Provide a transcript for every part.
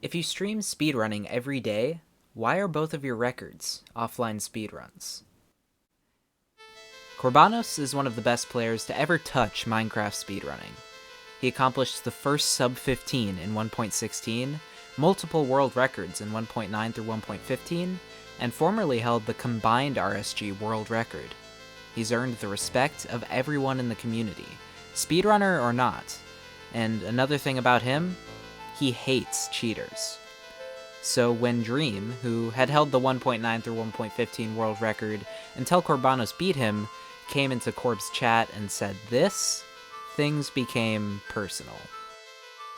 If you stream speedrunning every day, why are both of your records offline speedruns? Korbanoes is one of the best players to ever touch Minecraft speedrunning. He accomplished the first sub 15 in 1.16, multiple world records in 1.9 through 1.15, and formerly held the combined RSG world record. He's earned the respect of everyone in the community, speedrunner or not. And another thing about him, he hates cheaters. So when Dream, who had held the 1.9 through 1.15 world record until Korbanoes beat him, came into Korb's chat and said this, things became personal.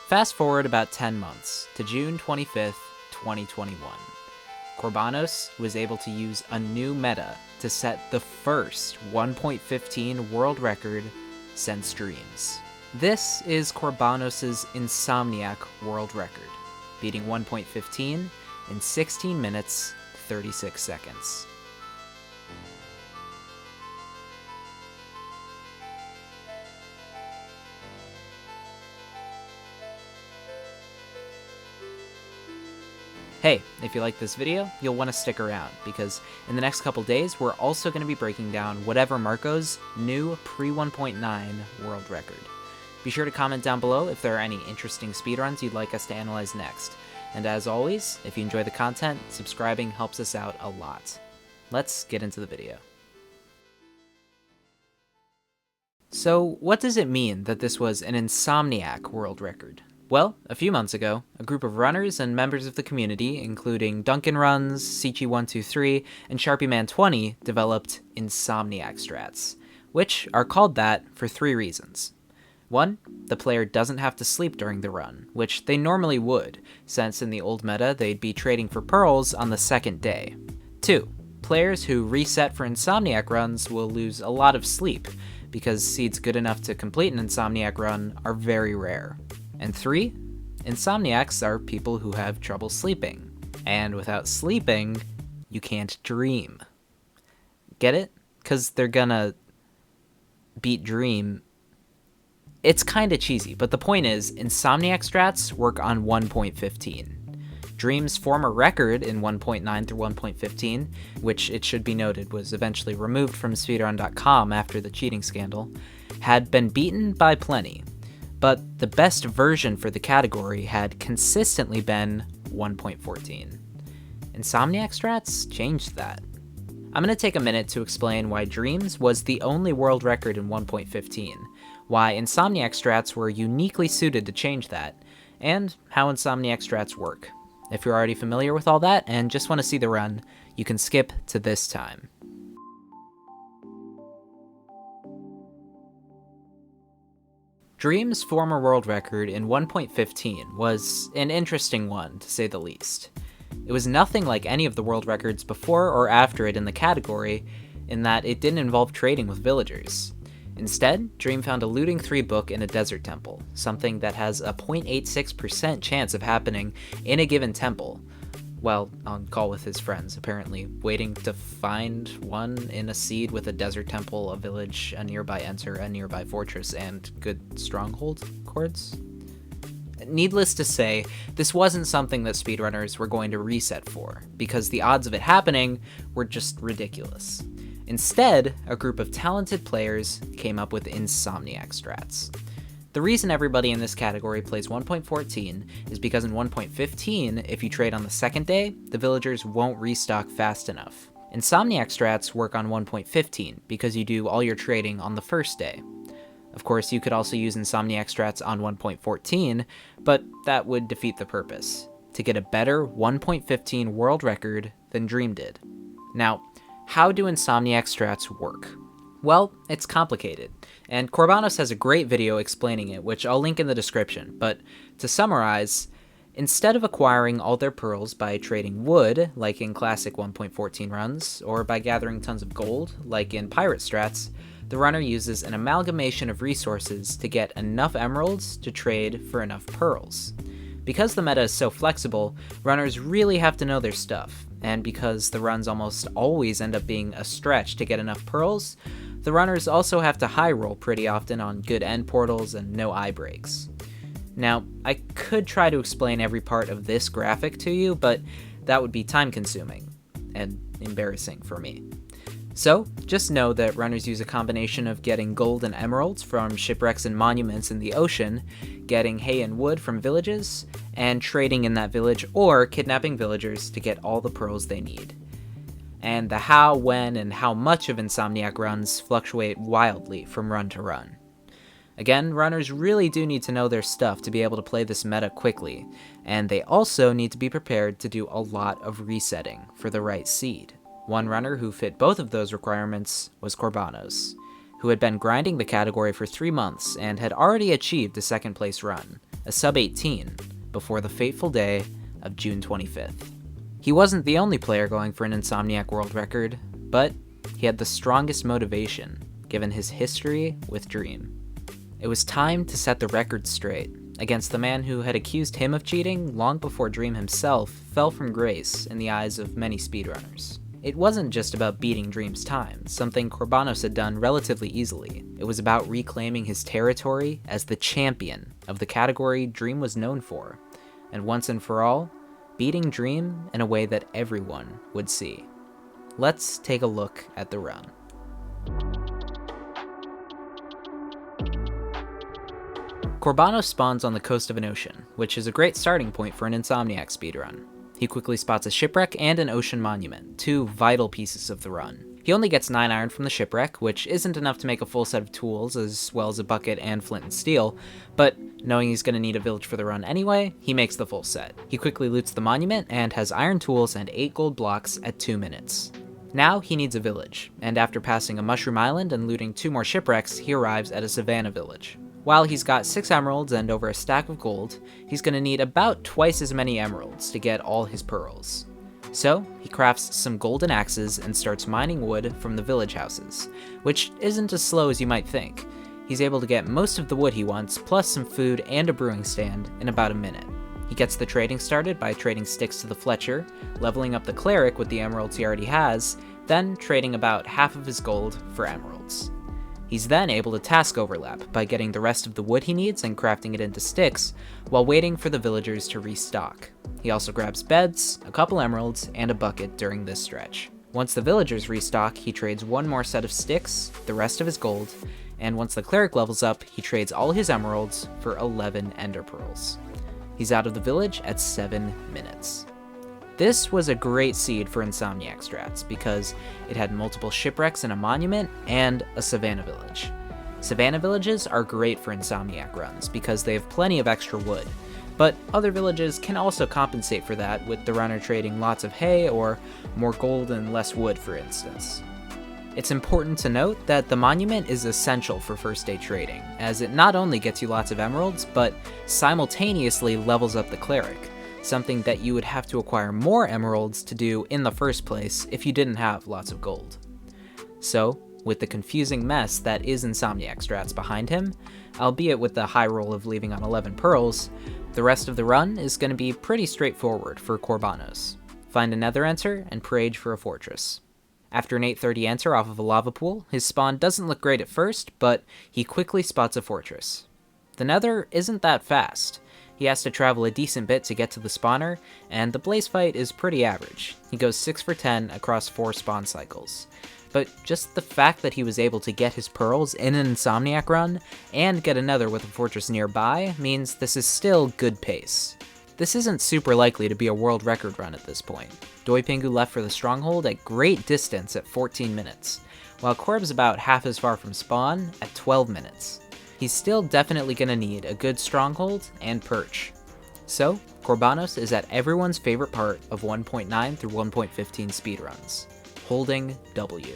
Fast forward about 10 months to June 25th, 2021. Korbanoes was able to use a new meta to set the first 1.15 world record since Dreams. This is Korbanoes' Insomniac world record, beating 1.15 in 16 minutes, 36 seconds. Hey, if you like this video, you'll want to stick around, because in the next couple days, we're also going to be breaking down whatever Marco's new pre-1.9 world record. Be sure to comment down below if there are any interesting speedruns you'd like us to analyze next. And as always, if you enjoy the content, subscribing helps us out a lot. Let's get into the video. So, what does it mean that this was an Insomniac world record? Well, a few months ago, a group of runners and members of the community, including Duncan Runs, Sichi123, and SharpieMan20, developed Insomniac Strats, which are called that for 3 reasons. 1, the player doesn't have to sleep during the run, which they normally would, since in the old meta they'd be trading for pearls on the second day. 2, players who reset for Insomniac runs will lose a lot of sleep, because seeds good enough to complete an Insomniac run are very rare. And 3, Insomniacs are people who have trouble sleeping, and without sleeping, you can't dream. Get it? 'Cause they're gonna beat Dream. It's kinda cheesy, but the point is, Insomniac Strats work on 1.15. Dream's former record in 1.9 through 1.15, which it should be noted was eventually removed from speedrun.com after the cheating scandal, had been beaten by plenty. But the best version for the category had consistently been 1.14. Insomniac Strats changed that. I'm going to take a minute to explain why Dreams was the only world record in 1.15, why Insomniac Strats were uniquely suited to change that, and how Insomniac Strats work. If you're already familiar with all that and just want to see the run, you can skip to this time. Dream's former world record in 1.15 was an interesting one, to say the least. It was nothing like any of the world records before or after it in the category, in that it didn't involve trading with villagers. Instead, Dream found a looting 3 book in a desert temple, something that has a 0.86% chance of happening in a given temple, while on call with his friends, apparently, waiting to find one in a seed with a desert temple, a village, a nearby enter, a nearby fortress, and good stronghold chords. Needless to say, this wasn't something that speedrunners were going to reset for, because the odds of it happening were just ridiculous. Instead, a group of talented players came up with Insomniac Strats. The reason everybody in this category plays 1.14 is because in 1.15, if you trade on the second day, the villagers won't restock fast enough. Insomniac Strats work on 1.15 because you do all your trading on the first day. Of course, you could also use Insomniac Strats on 1.14, but that would defeat the purpose, to get a better 1.15 world record than Dream did. Now, how do Insomniac Strats work? Well, it's complicated, and Korbanoes has a great video explaining it, which I'll link in the description, but to summarize, instead of acquiring all their pearls by trading wood, like in classic 1.14 runs, or by gathering tons of gold, like in pirate strats, the runner uses an amalgamation of resources to get enough emeralds to trade for enough pearls. Because the meta is so flexible, runners really have to know their stuff, and because the runs almost always end up being a stretch to get enough pearls, the runners also have to high roll pretty often on good end portals and no eye breaks. Now, I could try to explain every part of this graphic to you, but that would be time-consuming and embarrassing for me. So, just know that runners use a combination of getting gold and emeralds from shipwrecks and monuments in the ocean, getting hay and wood from villages, and trading in that village or kidnapping villagers to get all the pearls they need. And the how, when, and how much of Insomniac runs fluctuate wildly from run to run. Again, runners really do need to know their stuff to be able to play this meta quickly, and they also need to be prepared to do a lot of resetting for the right seed. One runner who fit both of those requirements was Korbanoes, who had been grinding the category for 3 months and had already achieved a second place run, a sub 18, before the fateful day of June 25th. He wasn't the only player going for an Insomniac World Record, but he had the strongest motivation, given his history with Dream. It was time to set the record straight against the man who had accused him of cheating long before Dream himself fell from grace in the eyes of many speedrunners. It wasn't just about beating Dream's time, something Korbanoes had done relatively easily. It was about reclaiming his territory as the champion of the category Dream was known for, and once and for all, beating Dream in a way that everyone would see. Let's take a look at the run. Korbanoes spawns on the coast of an ocean, which is a great starting point for an Insomniac speedrun. He quickly spots a shipwreck and an ocean monument, two vital pieces of the run. He only gets 9 iron from the shipwreck, which isn't enough to make a full set of tools, as well as a bucket and flint and steel, but knowing he's going to need a village for the run anyway, he makes the full set. He quickly loots the monument and has iron tools and 8 gold blocks at 2 minutes. Now he needs a village, and after passing a mushroom island and looting 2 more shipwrecks, he arrives at a savannah village. While he's got 6 emeralds and over a stack of gold, he's going to need about twice as many emeralds to get all his pearls. So, he crafts some golden axes and starts mining wood from the village houses, which isn't as slow as you might think. He's able to get most of the wood he wants, plus some food and a brewing stand, in about a minute. He gets the trading started by trading sticks to the Fletcher, leveling up the cleric with the emeralds he already has, then trading about half of his gold for emeralds. He's then able to task overlap by getting the rest of the wood he needs and crafting it into sticks, while waiting for the villagers to restock. He also grabs beds, a couple emeralds, and a bucket during this stretch. Once the villagers restock, he trades 1 more set of sticks, the rest of his gold, and once the cleric levels up, he trades all his emeralds for 11 ender pearls. He's out of the village at 7 minutes. This was a great seed for Insomniac Strats because it had multiple shipwrecks and a monument and a savannah village. Savannah villages are great for Insomniac runs because they have plenty of extra wood, but other villages can also compensate for that with the runner trading lots of hay or more gold and less wood, for instance. It's important to note that the monument is essential for first day trading, as it not only gets you lots of emeralds, but simultaneously levels up the cleric, something that you would have to acquire more emeralds to do in the first place if you didn't have lots of gold. So, with the confusing mess that is Insomniac Strats behind him, albeit with the high roll of leaving on 11 pearls, the rest of the run is going to be pretty straightforward for Korbanoes. Find a nether enter and parade for a fortress. After an 830 enter off of a lava pool, his spawn doesn't look great at first, but he quickly spots a fortress. The nether isn't that fast. He has to travel a decent bit to get to the spawner, and the blaze fight is pretty average. He goes 6 for 10 across 4 spawn cycles. But just the fact that he was able to get his pearls in an Insomniac run, and get another with a fortress nearby, means this is still good pace. This isn't super likely to be a world record run at this point. Doi Pingu left for the stronghold at great distance at 14 minutes, while Korb's about half as far from spawn at 12 minutes. He's still definitely going to need a good stronghold and perch. So, Korbanoes is at everyone's favorite part of 1.9 through 1.15 speedruns, holding W.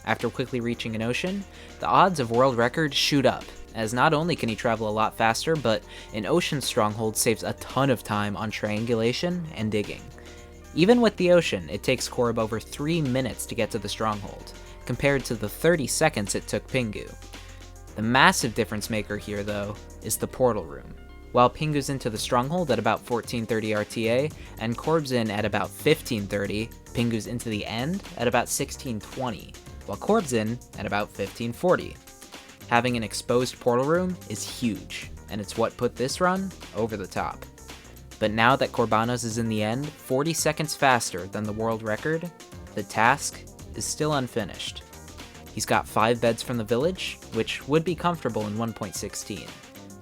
After quickly reaching an ocean, the odds of world record shoot up, as not only can he travel a lot faster, but an ocean stronghold saves a ton of time on triangulation and digging. Even with the ocean, it takes Korb over 3 minutes to get to the stronghold, compared to the 30 seconds it took Pingu. The massive difference maker here, though, is the portal room. While Pingu's into the stronghold at about 1430 RTA, and Korb's in at about 1530, Pingu's into the end at about 1620, while Korb's in at about 1540. Having an exposed portal room is huge. and it's what put this run over the top. But now that Korbanoes is in the end 40 seconds faster than the world record, the task is still unfinished. He's got 5 beds from the village, which would be comfortable in 1.16,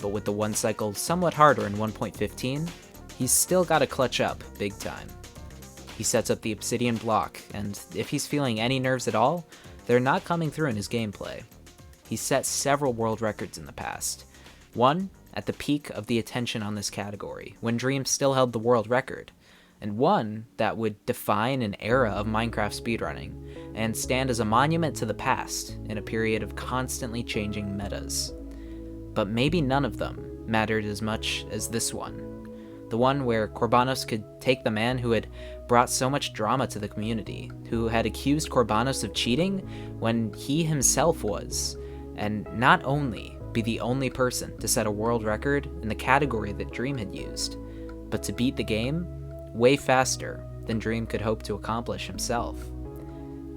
but with the one cycle somewhat harder in 1.15, he's still got to clutch up big time. He sets up the obsidian block, and if he's feeling any nerves at all, they're not coming through in his gameplay. He's set several world records in the past. One at the peak of the attention on this category, when Dream still held the world record, and one that would define an era of Minecraft speedrunning, and stand as a monument to the past in a period of constantly changing metas. But maybe none of them mattered as much as this one. The one where Korbanoes could take the man who had brought so much drama to the community, who had accused Korbanoes of cheating when he himself was, and not only be the only person to set a world record in the category that Dream had used, but to beat the game way faster than Dream could hope to accomplish himself.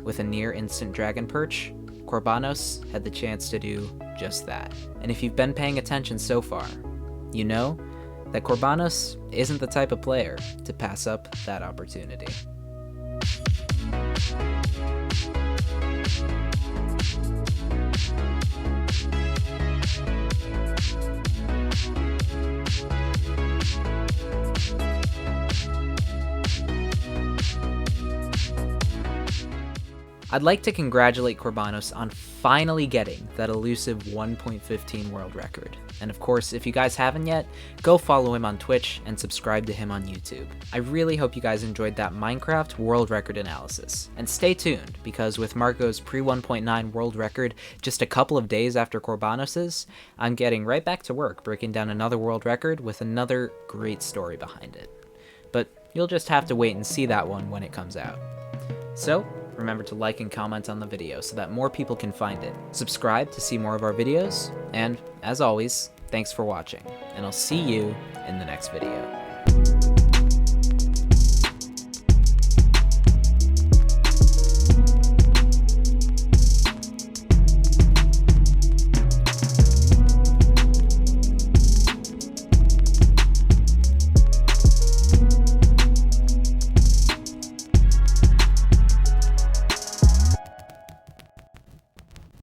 With a near instant dragon perch, Korbanoes had the chance to do just that. And if you've been paying attention so far, you know that Korbanoes isn't the type of player to pass up that opportunity. I'd like to congratulate Korbanoes on finally getting that elusive 1.15 world record. And of course, if you guys haven't yet, go follow him on Twitch and subscribe to him on YouTube. I really hope you guys enjoyed that Minecraft world record analysis. And stay tuned, because with Marco's pre-1.9 world record just a couple of days after Korbanoes', I'm getting right back to work breaking down another world record with another great story behind it. But you'll just have to wait and see that one when it comes out. So, remember to like and comment on the video so that more people can find it. Subscribe to see more of our videos, and as always, thanks for watching, and I'll see you in the next video.